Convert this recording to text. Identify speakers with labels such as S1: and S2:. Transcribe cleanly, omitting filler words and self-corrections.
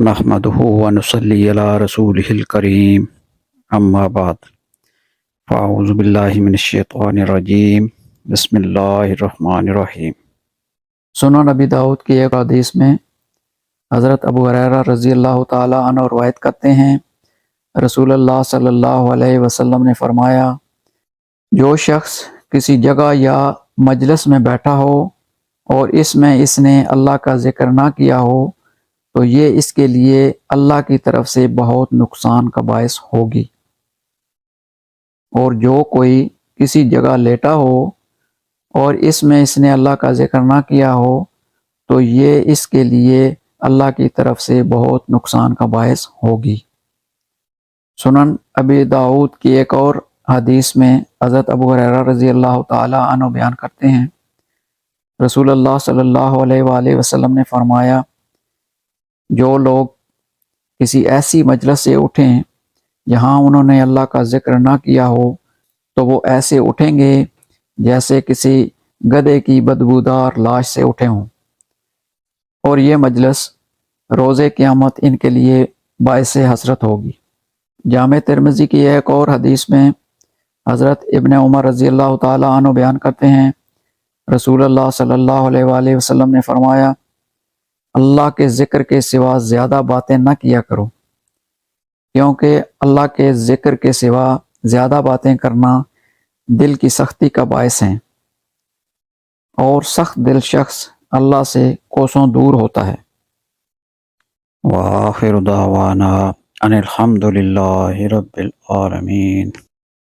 S1: نحمده ونصلي على رسوله الكريم اما بعد فاعوذ باللہ من الشیطان الرجیم بسم اللہ الرحمن الرحیم۔ سنن نبی داؤد کی ایک حدیث میں حضرت ابو ہریرہ رضی اللہ تعالی عنہ روایت کرتے ہیں، رسول اللہ صلی اللہ علیہ وسلم نے فرمایا، جو شخص کسی جگہ یا مجلس میں بیٹھا ہو اور اس میں اس نے اللہ کا ذکر نہ کیا ہو تو یہ اس کے لیے اللہ کی طرف سے بہت نقصان کا باعث ہوگی، اور جو کوئی کسی جگہ لیٹا ہو اور اس میں اس نے اللہ کا ذکر نہ کیا ہو تو یہ اس کے لیے اللہ کی طرف سے بہت نقصان کا باعث ہوگی۔ سنن ابی داؤد کی ایک اور حدیث میں حضرت ابو ہریرہ رضی اللہ تعالی عنہ بیان کرتے ہیں، رسول اللہ صلی اللہ علیہ وآلہ وسلم نے فرمایا، جو لوگ کسی ایسی مجلس سے اٹھیں جہاں انہوں نے اللہ کا ذکر نہ کیا ہو تو وہ ایسے اٹھیں گے جیسے کسی گدھے کی بدبودار لاش سے اٹھے ہوں، اور یہ مجلس روز قیامت ان کے لیے باعث حسرت ہوگی۔ جامع ترمذی کی ایک اور حدیث میں حضرت ابن عمر رضی اللہ تعالی عنہ بیان کرتے ہیں، رسول اللہ صلی اللہ علیہ وآلہ وسلم نے فرمایا، اللہ کے ذکر کے سوا زیادہ باتیں نہ کیا کرو، کیونکہ اللہ کے ذکر کے سوا زیادہ باتیں کرنا دل کی سختی کا باعث ہیں، اور سخت دل شخص اللہ سے کوسوں دور ہوتا ہے۔ وآخر دعوانا ان الحمد للہ رب العالمین۔